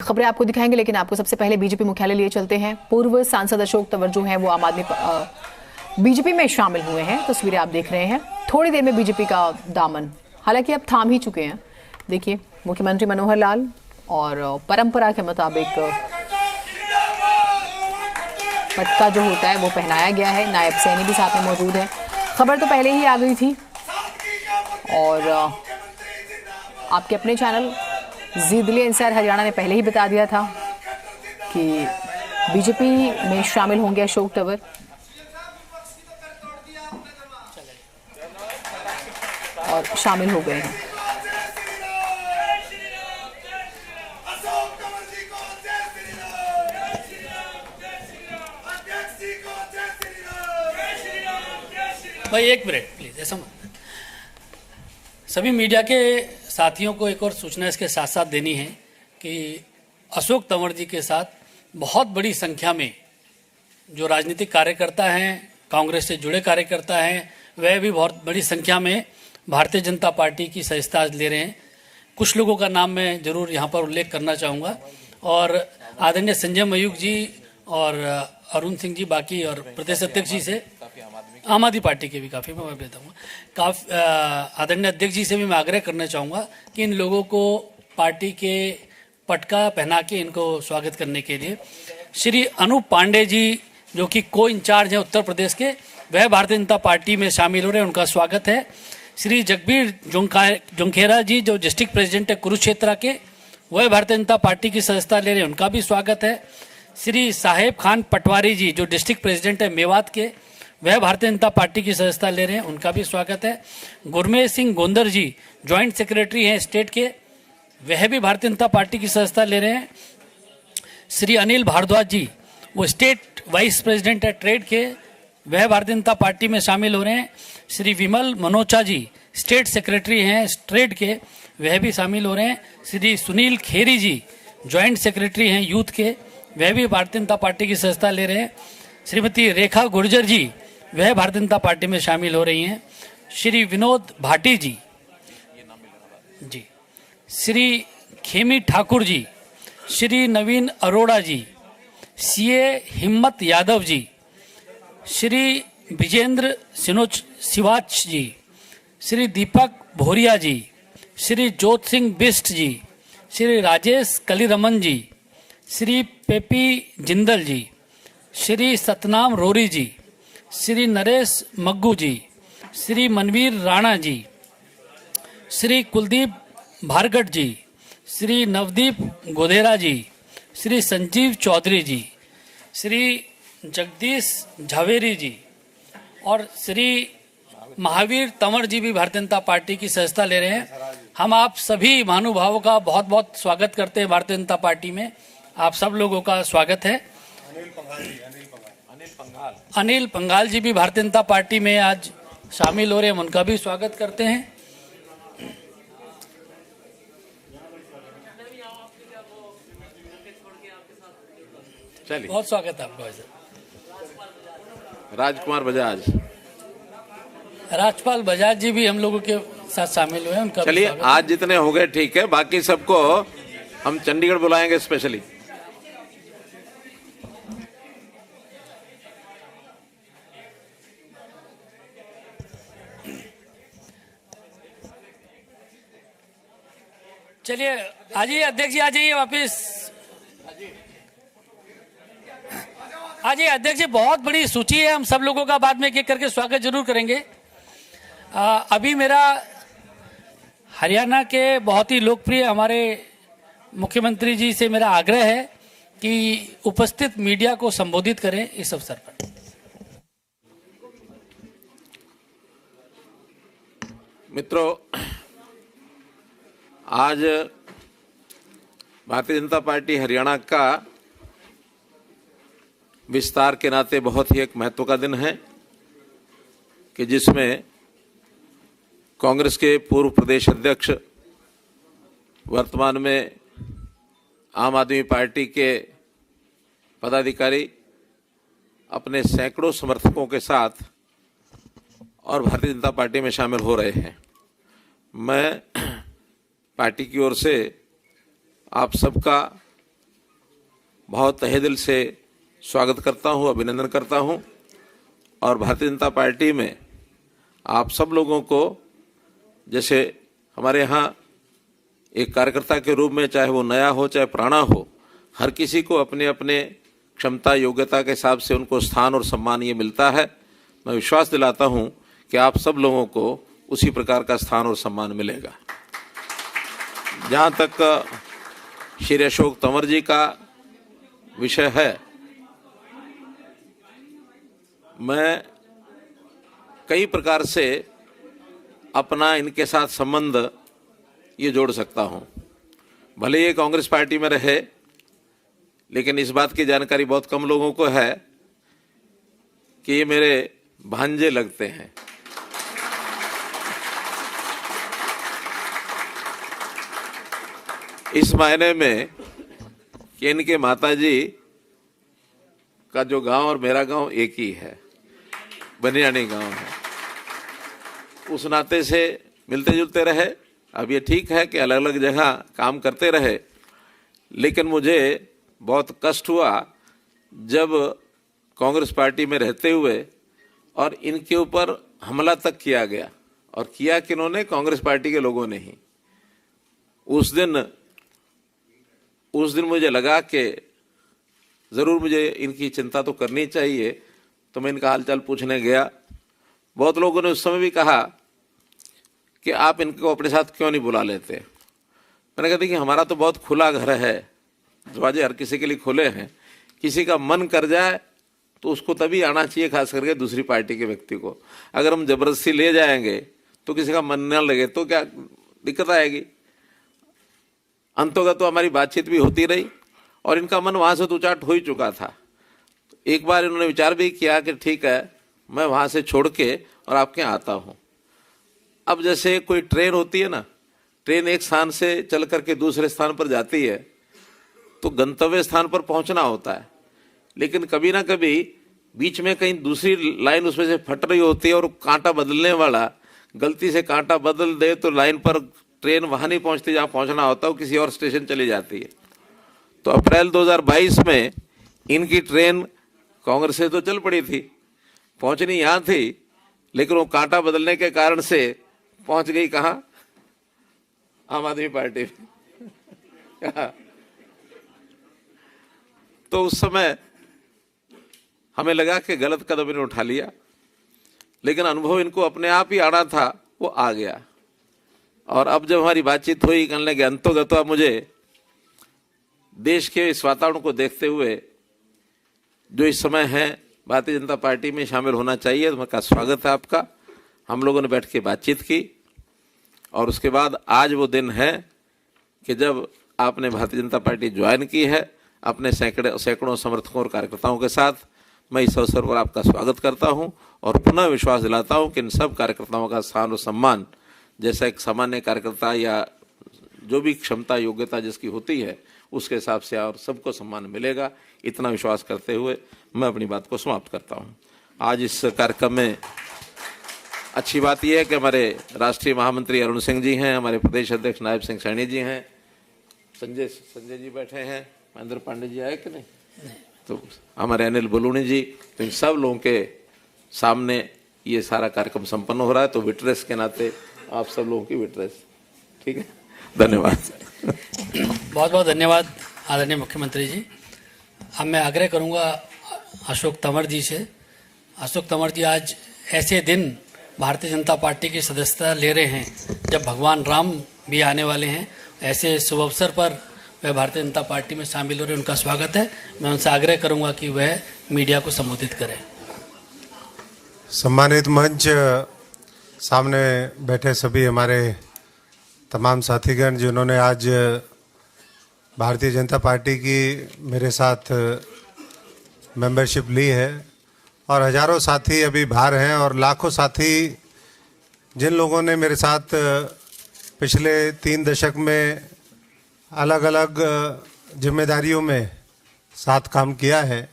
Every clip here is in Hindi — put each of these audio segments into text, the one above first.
खबरें आपको दिखाएंगे, लेकिन आपको सबसे पहले बीजेपी मुख्यालय लिए चलते हैं। पूर्व सांसद अशोक तंवर जो हैं वो आम आदमी बीजेपी में शामिल हुए हैं। तस्वीरें आप देख रहे हैं। थोड़ी देर में बीजेपी का दामन हालांकि अब थाम ही चुके हैं। देखिए, मुख्यमंत्री मनोहर लाल और परंपरा के मुताबिक पटका जो होता है वो पहनाया गया है। नायब सैनी भी साथ में मौजूद है। खबर तो पहले ही आ गई थी और आपके अपने चैनल जी दिल्ली एनसीआर हरियाणा ने पहले ही बता दिया था कि बीजेपी में शामिल होंगे अशोक तंवर। और शामिल हो गए हैं। भाई एक मिनट प्लीज, ऐसा मत। सभी मीडिया के साथियों को एक और सूचना इसके साथ साथ देनी है कि अशोक तंवर जी के साथ बहुत बड़ी संख्या में जो राजनीतिक कार्यकर्ता हैं, कांग्रेस से जुड़े कार्यकर्ता हैं, वह भी बहुत बड़ी संख्या में भारतीय जनता पार्टी की सदस्यता ले रहे हैं। कुछ लोगों का नाम मैं जरूर यहाँ पर उल्लेख करना चाहूँगा और आदरणीय संजय मयूख जी और अरुण सिंह जी बाकी और प्रदेश अध्यक्ष जी से, आम आदमी पार्टी के भी काफ़ी मैं देता हूँ, आदरणीय अध्यक्ष जी से भी मैं आग्रह करना चाहूँगा कि इन लोगों को पार्टी के पटका पहना के इनको स्वागत करने के लिए श्री अनूप पांडे जी जो कि को इंचार्ज हैं उत्तर प्रदेश के, वह भारतीय जनता पार्टी में शामिल हो रहे हैं, उनका स्वागत है। श्री जगबीर जोंखेरा जी जो डिस्ट्रिक्ट प्रेसिडेंट है कुरुक्षेत्र के, वह भारतीय जनता पार्टी की सदस्यता ले रहे हैं, उनका भी स्वागत है। श्री साहेब खान पटवारी जी जो डिस्ट्रिक्ट प्रेसिडेंट है मेवात के, वह भारतीय जनता पार्टी की सदस्यता ले रहे हैं, उनका भी स्वागत है। गुरमेज सिंह गोंदर जी ज्वाइंट सेक्रेटरी हैं स्टेट के, वह भी भारतीय जनता पार्टी की सदस्यता ले रहे हैं। श्री अनिल भारद्वाज जी वो स्टेट वाइस प्रेसिडेंट है ट्रेड के, वह भारतीय जनता पार्टी में शामिल हो रहे हैं। श्री विमल मनोचा जी स्टेट सेक्रेटरी हैं ट्रेड के, वह भी शामिल हो रहे हैं। श्री सुनील खेरी जी ज्वाइंट सेक्रेटरी हैं यूथ के, वह भी भारतीय जनता पार्टी की सदस्यता ले रहे हैं। श्रीमती रेखा गुर्जर जी वह भारतीय जनता पार्टी में शामिल हो रही हैं। श्री विनोद भाटी जी जी, श्री खेमी ठाकुर जी, श्री नवीन अरोड़ा जी, सीए हिम्मत यादव जी, श्री विजेंद्र सिवाच जी, श्री दीपक भोरिया जी, श्री जोत सिंह बिस्ट जी, श्री राजेश कलीरमन जी, श्री पेपी जिंदल जी, श्री सतनाम रोरी जी, श्री नरेश मग्गू जी, श्री मनवीर राणा जी, श्री कुलदीप भारगट जी, श्री नवदीप गोधेरा जी, श्री संजीव चौधरी जी, श्री जगदीश झावेरी जी और श्री महावीर तंवर जी भी भारतीय जनता पार्टी की सदस्यता ले रहे हैं। हम आप सभी महानुभावों का बहुत बहुत स्वागत करते हैं भारतीय जनता पार्टी में। आप सब लोगों का स्वागत है। अनिल पंघाल जी भी भारतीय जनता पार्टी में आज शामिल हो रहे हैं, उनका भी स्वागत करते हैं। चलिए, बहुत स्वागत है आपका। राजकुमार बजाज, राजपाल बजाज जी भी हम लोगों के साथ शामिल हुए हैं, उनका चलिए आज जितने हो गए ठीक है, बाकी सबको हम चंडीगढ़ बुलाएंगे स्पेशली। चलिए आ जाइए अध्यक्ष जी, आ जाइए वापिस। आ जाइए अध्यक्ष जी, बहुत बड़ी सूची है, हम सब लोगों का बाद में एक एक करके स्वागत जरूर करेंगे। अभी मेरा हरियाणा के बहुत ही लोकप्रिय हमारे मुख्यमंत्री जी से मेरा आग्रह है कि उपस्थित मीडिया को संबोधित करें इस अवसर पर। मित्रों, आज भारतीय जनता पार्टी हरियाणा का विस्तार के नाते बहुत ही एक महत्व का दिन है कि जिसमें कांग्रेस के पूर्व प्रदेश अध्यक्ष, वर्तमान में आम आदमी पार्टी के पदाधिकारी अपने सैकड़ों समर्थकों के साथ और भारतीय जनता पार्टी में शामिल हो रहे हैं। मैं पार्टी की ओर से आप सबका बहुत तहे दिल से स्वागत करता हूं, अभिनंदन करता हूं। और भारतीय जनता पार्टी में आप सब लोगों को, जैसे हमारे यहाँ एक कार्यकर्ता के रूप में, चाहे वो नया हो चाहे पुराना हो, हर किसी को अपने अपने क्षमता योग्यता के हिसाब से उनको स्थान और सम्मान ये मिलता है। मैं विश्वास दिलाता हूं कि आप सब लोगों को उसी प्रकार का स्थान और सम्मान मिलेगा। जहाँ तक श्री अशोक तंवर जी का विषय है, मैं कई प्रकार से अपना इनके साथ संबंध ये जोड़ सकता हूँ। भले ये कांग्रेस पार्टी में रहे, लेकिन इस बात की जानकारी बहुत कम लोगों को है कि ये मेरे भांजे लगते हैं। इस मायने में कि इनके माताजी का जो गांव और मेरा गांव एक ही है, बनियानी गांव है। उस नाते से मिलते जुलते रहे। अब ये ठीक है कि अलग अलग जगह काम करते रहे, लेकिन मुझे बहुत कष्ट हुआ जब कांग्रेस पार्टी में रहते हुए और इनके ऊपर हमला तक किया गया। और किया किन्होंने? कांग्रेस पार्टी के लोगों ने ही। उस दिन मुझे लगा कि ज़रूर मुझे इनकी चिंता तो करनी चाहिए, तो मैं इनका हालचाल पूछने गया। बहुत लोगों ने उस समय भी कहा कि आप इनको अपने साथ क्यों नहीं बुला लेते। मैंने कहा देखिए, हमारा तो बहुत खुला घर है, दरवाजे हर किसी के लिए खुले हैं। किसी का मन कर जाए तो उसको तभी आना चाहिए, खास करके दूसरी पार्टी के व्यक्ति को। अगर हम जबरदस्ती ले जाएंगे तो किसी का मन न लगे तो क्या दिक्कत आएगी। अंतोगत तो हमारी बातचीत भी होती रही और इनका मन वहाँ से तो उचाट हो ही चुका था। एक बार इन्होंने विचार भी किया कि ठीक है, मैं वहाँ से छोड़ के और आपके यहाँ आता हूँ। अब जैसे कोई ट्रेन होती है ना, ट्रेन एक स्थान से चल करके दूसरे स्थान पर जाती है तो गंतव्य स्थान पर पहुँचना होता है, लेकिन कभी ना कभी बीच में कहीं दूसरी लाइन उसमें से फट रही होती है और कांटा बदलने वाला गलती से कांटा बदल दे तो लाइन पर ट्रेन वहाँ नहीं पहुँचती जहाँ पहुँचना होता है, वो किसी और स्टेशन चली जाती है। तो अप्रैल 2022 में इनकी ट्रेन कांग्रेस से तो चल पड़ी थी, पहुँचनी यहाँ थी, लेकिन वो कांटा बदलने के कारण से पहुँच गई कहाँ? आम आदमी पार्टी में। तो उस समय हमें लगा कि गलत कदम इन्होंने उठा लिया, लेकिन अनुभव इनको अपने आप ही आना था, वो आ गया। और अब जब हमारी बातचीत हुई, कहने लगे अंतोगत मुझे देश के इस वातावरण को देखते हुए जो इस समय है भारतीय जनता पार्टी में शामिल होना चाहिए। तो मैं कहा स्वागत है आपका। हम लोगों ने बैठ के बातचीत की और उसके बाद आज वो दिन है कि जब आपने भारतीय जनता पार्टी ज्वाइन की है अपने सैकड़ों समर्थकों और कार्यकर्ताओं के साथ। मैं इस अवसर पर आपका स्वागत करता हूं और पुनः विश्वास दिलाता हूं कि इन सब कार्यकर्ताओं का स्थान और सम्मान जैसा एक सामान्य कार्यकर्ता या जो भी क्षमता योग्यता जिसकी होती है उसके हिसाब से और सबको सम्मान मिलेगा। इतना विश्वास करते हुए मैं अपनी बात को समाप्त करता हूं। आज इस कार्यक्रम में अच्छी बात यह है कि हमारे राष्ट्रीय महामंत्री अरुण सिंह जी हैं, हमारे प्रदेश अध्यक्ष नायब सिंह सैनी जी हैं, संजय जी बैठे हैं, महेंद्र पांडे जी आए कि नहीं, तो हमारे अनिल बलूनी जी। तो इन सब लोगों के सामने ये सारा कार्यक्रम संपन्न हो रहा है। तो विटनेस के नाते आप सब लोगों की विटनेस, ठीक है। धन्यवाद। बहुत बहुत धन्यवाद आदरणीय मुख्यमंत्री जी। अब मैं आग्रह करूंगा अशोक तंवर जी से। अशोक तंवर जी, आज ऐसे दिन भारतीय जनता पार्टी की सदस्यता ले रहे हैं जब भगवान राम भी आने वाले हैं। ऐसे शुभ अवसर पर वह भारतीय जनता पार्टी में शामिल हो रहे हैं, उनका स्वागत है। मैं उनसे आग्रह करूंगा कि वह मीडिया को संबोधित करें। सम्मानित मंच, सामने बैठे सभी हमारे तमाम साथीगण जिन्होंने आज भारतीय जनता पार्टी की मेरे साथ मेंबरशिप ली है, और हजारों साथी अभी बाहर हैं, और लाखों साथी जिन लोगों ने मेरे साथ पिछले 3 दशक में अलग अलग जिम्मेदारियों में साथ काम किया है,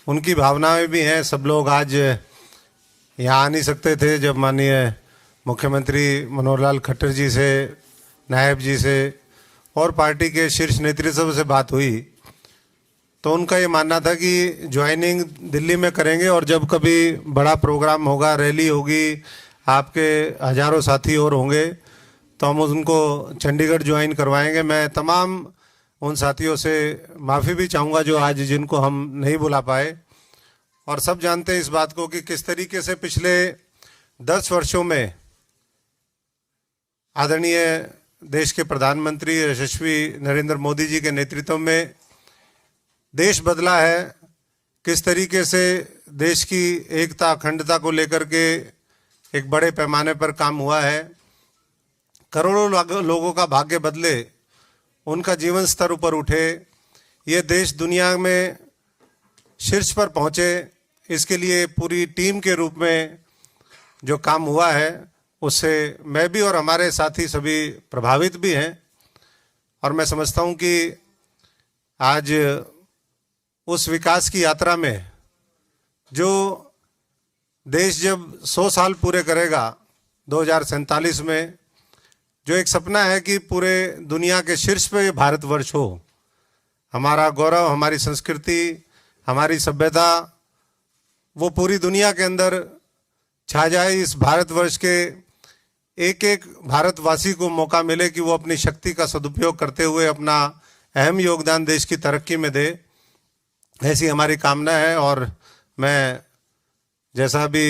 उनकी भावनाएं भी हैं। सब लोग आज यहाँ आ नहीं सकते थे। जब माननीय मुख्यमंत्री मनोहर लाल खट्टर जी से, नायब जी से और पार्टी के शीर्ष नेतृत्व से बात हुई तो उनका ये मानना था कि ज्वाइनिंग दिल्ली में करेंगे और जब कभी बड़ा प्रोग्राम होगा, रैली होगी, आपके हजारों साथी और होंगे, तो हम उनको चंडीगढ़ ज्वाइन करवाएंगे। मैं तमाम उन साथियों से माफ़ी भी चाहूँगा जो आज जिनको हम नहीं बुला पाए। और सब जानते हैं इस बात को कि किस तरीके से पिछले 10 वर्षों में आदरणीय देश के प्रधानमंत्री यशस्वी नरेंद्र मोदी जी के नेतृत्व में देश बदला है, किस तरीके से देश की एकता अखंडता को लेकर के एक बड़े पैमाने पर काम हुआ है, करोड़ों लोगों का भाग्य बदले, उनका जीवन स्तर ऊपर उठे, ये देश दुनिया में शीर्ष पर पहुँचे, इसके लिए पूरी टीम के रूप में जो काम हुआ है उससे मैं भी और हमारे साथी सभी प्रभावित भी हैं। और मैं समझता हूँ कि आज उस विकास की यात्रा में जो देश जब 100 साल पूरे करेगा 2047 में, जो एक सपना है कि पूरे दुनिया के शीर्ष पे भारतवर्ष हो, हमारा गौरव, हमारी संस्कृति, हमारी सभ्यता वो पूरी दुनिया के अंदर छा जाए, इस भारतवर्ष के एक एक भारतवासी को मौका मिले कि वो अपनी शक्ति का सदुपयोग करते हुए अपना अहम योगदान देश की तरक्की में दे, ऐसी हमारी कामना है। और मैं जैसा भी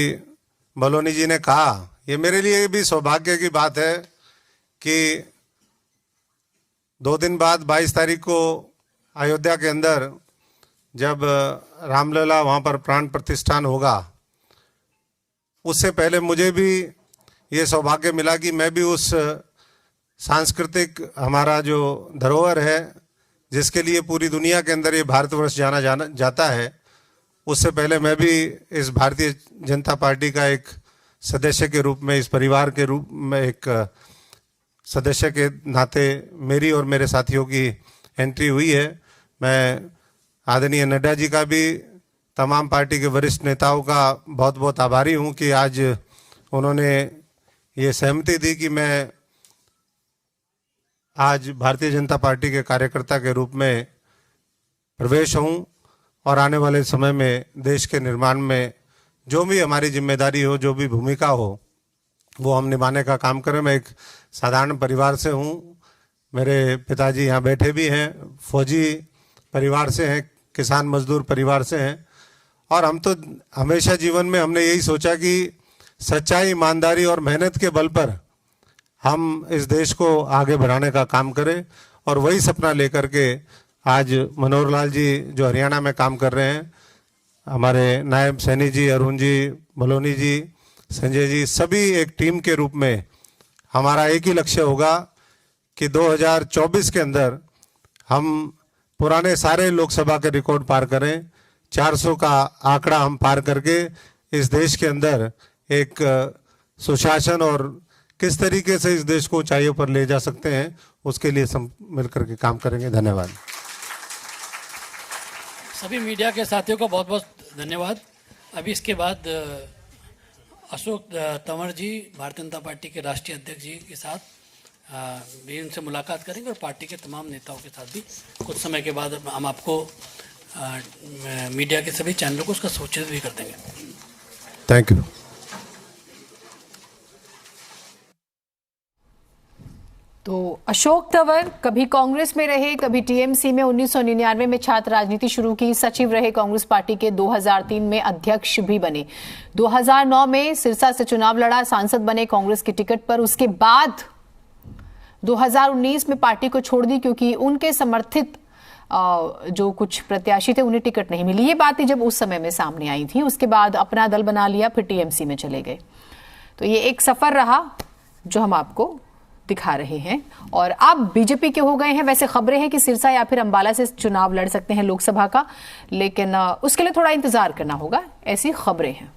बलोनी जी ने कहा, ये मेरे लिए भी सौभाग्य की बात है कि 2 दिन बाद 22 तारीख को अयोध्या के अंदर जब रामलला वहाँ पर प्राण प्रतिष्ठान होगा, उससे पहले मुझे भी ये सौभाग्य मिला कि मैं भी उस सांस्कृतिक हमारा जो धरोहर है जिसके लिए पूरी दुनिया के अंदर ये भारतवर्ष जाता है, उससे पहले मैं भी इस भारतीय जनता पार्टी का एक सदस्य के रूप में, इस परिवार के रूप में एक सदस्य के नाते मेरी और मेरे साथियों की एंट्री हुई है। मैं आदरणीय नड्डा जी का भी, तमाम पार्टी के वरिष्ठ नेताओं का बहुत बहुत आभारी हूं कि आज उन्होंने ये सहमति दी कि मैं आज भारतीय जनता पार्टी के कार्यकर्ता के रूप में प्रवेश हूं और आने वाले समय में देश के निर्माण में जो भी हमारी जिम्मेदारी हो, जो भी भूमिका हो, वो हम निभाने का काम करें। मैं एक साधारण परिवार से हूं, मेरे पिताजी यहाँ बैठे भी हैं, फौजी परिवार से हैं, किसान मजदूर परिवार से हैं, और हम तो हमेशा जीवन में हमने यही सोचा कि सच्चाई, ईमानदारी और मेहनत के बल पर हम इस देश को आगे बढ़ाने का काम करें। और वही सपना लेकर के आज मनोहर लाल जी जो हरियाणा में काम कर रहे हैं, हमारे नायब सैनी जी, अरुण जी, बलोनी जी, संजय जी, सभी एक टीम के रूप में हमारा एक ही लक्ष्य होगा कि 2024 के अंदर हम पुराने सारे लोकसभा के रिकॉर्ड पार करें, 400 का आंकड़ा हम पार करके इस देश के अंदर एक सुशासन और किस तरीके से इस देश को ऊंचाइयों पर ले जा सकते हैं, उसके लिए सब मिलकर के काम करेंगे। धन्यवाद। सभी मीडिया के साथियों को बहुत बहुत धन्यवाद। अभी इसके बाद अशोक तंवर जी, भारतीय जनता पार्टी के राष्ट्रीय अध्यक्ष जी के साथ भी इनसे मुलाकात करेंगे और पार्टी के तमाम नेताओं के साथ भी कुछ समय के बाद हम आपको मीडिया के सभी चैनलों को उसका सूचित भी कर देंगे। Thank you. तो अशोक तंवर कभी कांग्रेस में रहे, कभी टीएमसी में, 1999 में छात्र राजनीति शुरू की, सचिव रहे कांग्रेस पार्टी के, 2003 में अध्यक्ष भी बने, 2009 में सिरसा से चुनाव लड़ा, सांसद बने कांग्रेस की टिकट पर। उसके बाद 2019 में पार्टी को छोड़ दी क्योंकि उनके समर्थित जो कुछ प्रत्याशी थे उन्हें टिकट नहीं मिली। ये बातें जब उस समय में सामने आई थी, उसके बाद अपना दल बना लिया, फिर टीएमसी में चले गए। तो ये एक सफर रहा जो हम आपको दिखा रहे हैं। और अब बीजेपी के हो गए हैं। वैसे खबरें हैं कि सिरसा या फिर अंबाला से चुनाव लड़ सकते हैं लोकसभा का, लेकिन उसके लिए थोड़ा इंतजार करना होगा, ऐसी खबरें हैं।